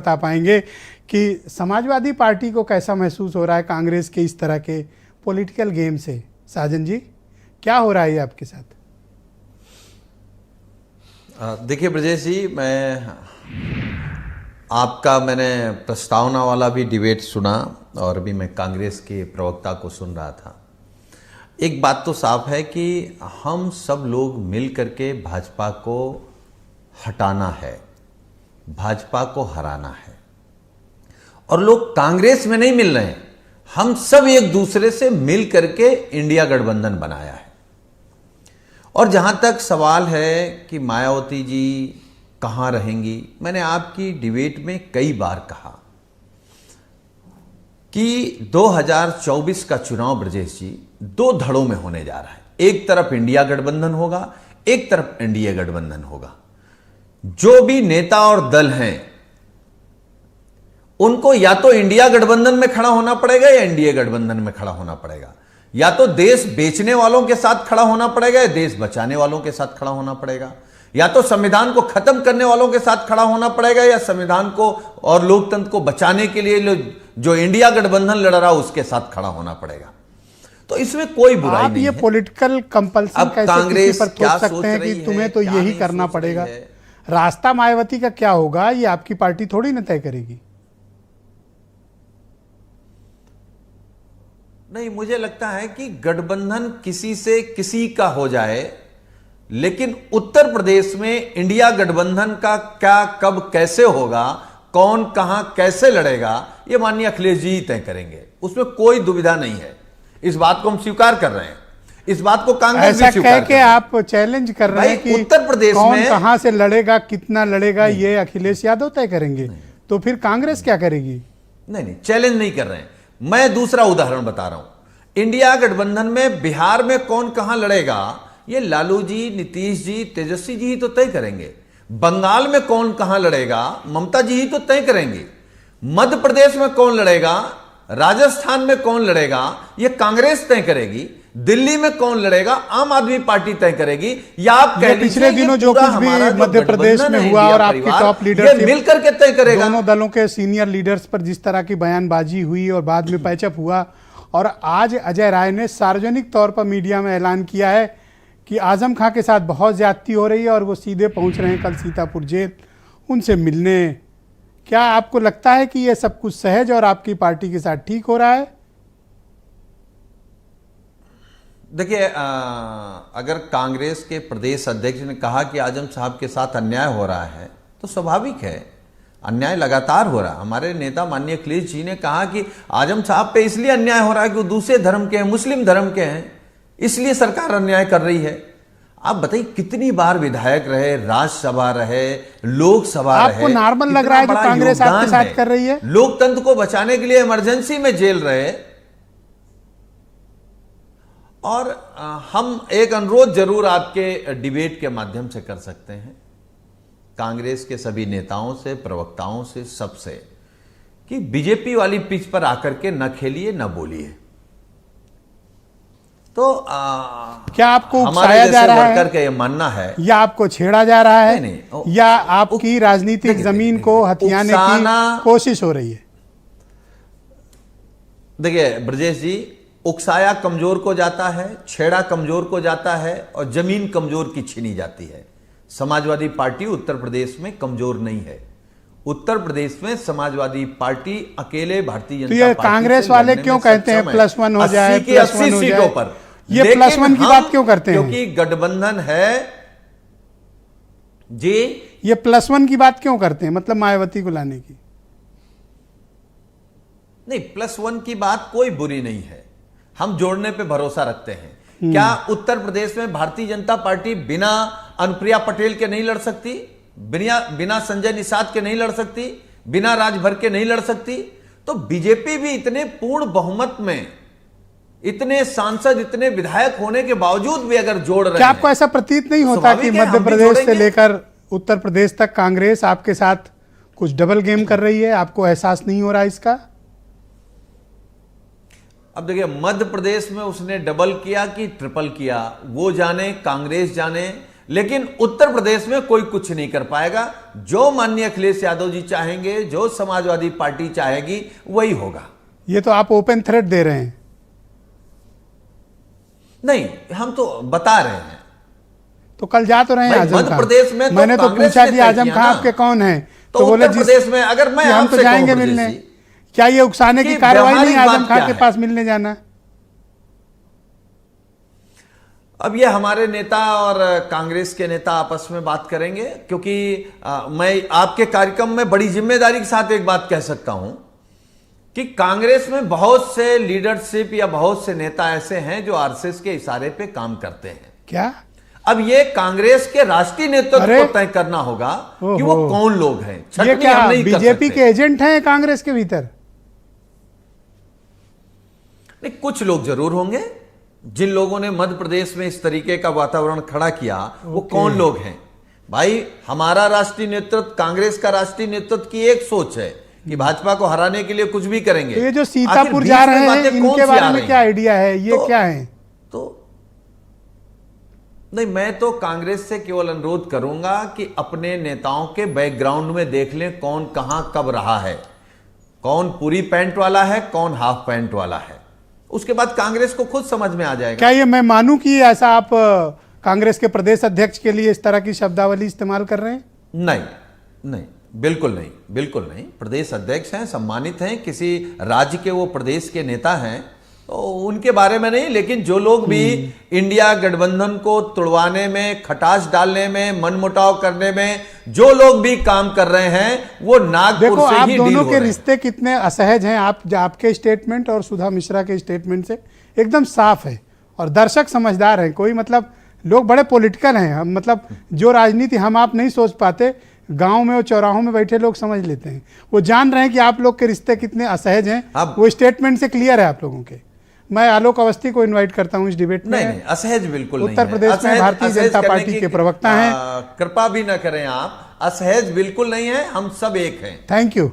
बता पाएंगे कि समाजवादी पार्टी को कैसा महसूस हो रहा है कांग्रेस के इस तरह के पॉलिटिकल गेम से। साजन जी, क्या हो रहा है आपके साथ? देखिए ब्रजेश जी, मैंने प्रस्तावना वाला भी डिबेट सुना और अभी मैं कांग्रेस के प्रवक्ता को सुन रहा था। एक बात तो साफ है कि हम सब लोग मिल करके भाजपा को हटाना है, भाजपा को हराना है, और लोग कांग्रेस में नहीं मिल रहे हैं। हम सब एक दूसरे से मिल करके इंडिया गठबंधन बनाया है। और जहां तक सवाल है कि मायावती जी कहां रहेंगी, मैंने आपकी डिबेट में कई बार कहा कि 2024 का चुनाव ब्रजेश जी दो धड़ों में होने जा रहा है। एक तरफ इंडिया गठबंधन होगा, एक तरफ एनडीए गठबंधन होगा। जो भी नेता और दल हैं उनको या तो इंडिया गठबंधन में खड़ा होना पड़ेगा या एनडीए गठबंधन में खड़ा होना पड़ेगा। या तो देश बेचने वालों के साथ खड़ा होना पड़ेगा या देश बचाने वालों के साथ खड़ा होना पड़ेगा। या तो संविधान को खत्म करने वालों के साथ खड़ा होना पड़ेगा या संविधान को और लोकतंत्र को बचाने के लिए जो इंडिया गठबंधन लड़ रहा है उसके साथ खड़ा होना पड़ेगा। तो इसमें कोई बुराई नहीं है। ये पॉलिटिकल कंपल्सन कैसे कांग्रेस किसी पर थोप सकते हैं कि तुम्हें तो यही करना पड़ेगा? रास्ता मायावती का क्या होगा ये आपकी पार्टी थोड़ी ना तय करेगी। नहीं, मुझे लगता है कि गठबंधन किसी से किसी का हो जाए, लेकिन उत्तर प्रदेश में इंडिया गठबंधन का क्या कब कैसे होगा, कौन कहां कैसे लड़ेगा, यह माननीय अखिलेश जी ही तय करेंगे। उसमें कोई दुविधा नहीं है। इस बात को हम स्वीकार कर रहे हैं, इस बात को कांग्रेस भी स्वीकार कर रही है। आप चैलेंज कर रहे हैं कि उत्तर प्रदेश में कहां से लड़ेगा, कितना लड़ेगा, ये अखिलेश यादव तय करेंगे। तो फिर कांग्रेस क्या करेगी? नहीं, चैलेंज नहीं कर रहे हैं। मैं दूसरा उदाहरण बता रहा हूं। इंडिया गठबंधन में बिहार में कौन कहां लड़ेगा ये लालू जी, नीतीश जी, तेजस्वी जी ही तो तय करेंगे। बंगाल में कौन कहां लड़ेगा ममता जी ही तो तय करेंगे। मध्य प्रदेश में कौन लड़ेगा, राजस्थान में कौन लड़ेगा ये कांग्रेस तय करेगी। दिल्ली में कौन लड़ेगा आम आदमी पार्टी तय करेगी। या आप कह पिछले दिनों जो कुछ भी मध्य प्रदेश में हुआ और आपकी टॉप लीडर मिलकर के तय करेगा। दोनों दलों के सीनियर लीडर्स पर जिस तरह की बयानबाजी हुई और बाद में पैचअप हुआ, और आज अजय राय ने सार्वजनिक तौर पर मीडिया में ऐलान किया है कि आजम खां के साथ बहुत ज्यादती हो रही है और वो सीधे पहुंच रहे हैं कल सीतापुर जेल उनसे मिलने। क्या आपको लगता है कि ये सब कुछ सहज और आपकी पार्टी के साथ ठीक हो रहा है? देखिए, अगर कांग्रेस के प्रदेश अध्यक्ष ने कहा कि आजम साहब के साथ अन्याय हो रहा है तो स्वाभाविक है, अन्याय लगातार हो रहा है। हमारे नेता माननीय अखिलेश जी ने कहा कि आजम साहब पे इसलिए अन्याय हो रहा है कि वो दूसरे धर्म के हैं, मुस्लिम धर्म के हैं, इसलिए सरकार अन्याय कर रही है। आप बताइए कितनी बार विधायक रहे, राज्यसभा रहे, लोकसभा रहे, आपको नॉर्मल लग रहा है जो कांग्रेस आपके साथ कर रही है? लोकतंत्र को बचाने के लिए इमरजेंसी में जेल रहे। और हम एक अनुरोध जरूर आपके डिबेट के माध्यम से कर सकते हैं कांग्रेस के सभी नेताओं से, प्रवक्ताओं से, सबसे, कि बीजेपी वाली पिच पर आकर के न खेलिए न बोलिए। तो क्या आपको हमारे जा रहा है करके ये मानना है या आपको छेड़ा जा रहा है? नहीं, या आपकी राजनीतिक जमीन को हथियाने की कोशिश हो रही है? देखिए ब्रजेश जी, उकसाया कमजोर को जाता है, छेड़ा कमजोर को जाता है और जमीन कमजोर की छीनी जाती है। समाजवादी पार्टी उत्तर प्रदेश में कमजोर नहीं है। उत्तर प्रदेश में समाजवादी पार्टी अकेले भारतीय जनता पार्टी, तो ये कांग्रेस वाले क्यों कहते हैं +1 हो जाए, 80 सीटों पर? ये +1 की बात क्यों करते हैं? क्योंकि गठबंधन है जी। ये +1 की बात क्यों करते हैं, मतलब मायावती को लाने की? नहीं, +1 की बात कोई बुरी नहीं है, हम जोड़ने पे भरोसा रखते हैं। क्या उत्तर प्रदेश में भारतीय जनता पार्टी बिना अनुप्रिया पटेल के नहीं लड़ सकती, बिना संजय निषाद के नहीं लड़ सकती, बिना राजभर के नहीं लड़ सकती? तो बीजेपी भी इतने पूर्ण बहुमत में, इतने सांसद, इतने विधायक होने के बावजूद भी अगर जोड़ रहे हैं, क्या आपको ऐसा प्रतीत नहीं होता कि मध्य प्रदेश से लेकर उत्तर प्रदेश तक कांग्रेस आपके साथ कुछ डबल गेम कर रही है? आपको एहसास नहीं हो रहा इसका? अब देखिए, मध्य प्रदेश में उसने डबल किया कि ट्रिपल किया वो जाने, कांग्रेस जाने, लेकिन उत्तर प्रदेश में कोई कुछ नहीं कर पाएगा। जो माननीय अखिलेश यादव जी चाहेंगे, जो समाजवादी पार्टी चाहेगी, वही होगा। ये तो आप ओपन थ्रेट दे रहे हैं। नहीं, हम तो बता रहे हैं। तो कल जा तो रहे हैं भाई, आजम मध्य खान। प्रदेश में तो मैंने तो कांग्रेस पूछा ने कि तय आजम किया खान ना। आपके कौन हैं, तो बोले उत्तर प्रदेश में अगर मैं कि हम तो आपसे जाएंगे कहूं मिलने। ब्रजेश जी, क्या ये उकसाने की कि कार्रवाई नहीं है व्यावहारिक आजम बात खान क्या के है? पास मिलने जाना? अब ये हमारे नेता और कांग्रेस के नेता आपस में बात करेंगे, क्योंकि मैं आपके कार्यक्रम में बड़ी जिम्मेदारी के साथ एक बात कह सकता हूं कि कांग्रेस में बहुत से लीडरशिप या बहुत से नेता ऐसे हैं जो आरएसएस के इशारे पे काम करते हैं। क्या? अब ये कांग्रेस के राष्ट्रीय नेतृत्व को तय करना होगा कि वो कौन लोग हैं। ये छटनी क्या हम नहीं कर बीजेपी सकते। के एजेंट हैं कांग्रेस के भीतर? नहीं, कुछ लोग जरूर होंगे। जिन लोगों ने मध्य प्रदेश में इस तरीके का वातावरण खड़ा किया, वो कौन लोग हैं? भाई, हमारा राष्ट्रीय नेतृत्व, कांग्रेस का राष्ट्रीय नेतृत्व की एक सोच है कि भाजपा को हराने के लिए कुछ भी करेंगे। तो ये जो आखिर सीतापुर बीच जा में रहे हैं, बातें कौन इनके सी बारे आ में रही क्या हैं? आइडिया है? ये तो- क्या है? तो नहीं, मैं तो कांग्रेस से केवल अनुरोध करूंगा कि अपने नेताओं के बैकग्राउंड में देख लें कौन कहां कब रहा है, कौन पूरी पैंट वाला है, कौन हाफ पैंट वाला है। उसके बाद कांग्रेस को खुद समझ में आ जाएगा। क्या ये मैं मानूं कि ऐसा आप कांग्रेस के प्रदेश अध्यक्ष के लिए इस तरह की शब्दावली इस्तेमाल कर रहे हैं? नहीं, नहीं, बिल्कुल नहीं, बिल्कुल नहीं। प्रदेश अध्यक्ष हैं, सम्मानित हैं, किसी राज्य के वो प्रदेश के नेता हैं, तो उनके बारे में नहीं। लेकिन जो लोग भी इंडिया गठबंधन को तुड़वाने में, खटास डालने में, मनमुटाव करने में जो लोग भी काम कर रहे हैं, वो नागपुर देखो, से आप ही डील दोनों हो के रहे हैं। रिश्ते कितने असहज हैं। आपके स्टेटमेंट और सुधा मिश्रा के स्टेटमेंट से एकदम साफ है, और दर्शक समझदार हैं। कोई मतलब लोग बड़े पॉलिटिकल हैं। हम मतलब जो राजनीति हम आप नहीं सोच पाते, गांव में और चौराहों में बैठे लोग समझ लेते हैं। वो जान रहे हैं कि आप लोग के रिश्ते कितने असहज हैं। वो स्टेटमेंट से क्लियर है आप लोगों के। मैं आलोक अवस्थी को इनवाइट करता हूं इस डिबेट में। नहीं, असहज बिल्कुल नहीं उत्तर है। प्रदेश में भारतीय असहज जनता करने पार्टी की के प्रवक्ता हैं। कृपा भी ना करें आप। असहज बिल्कुल नहीं है, हम सब एक हैं। Thank you.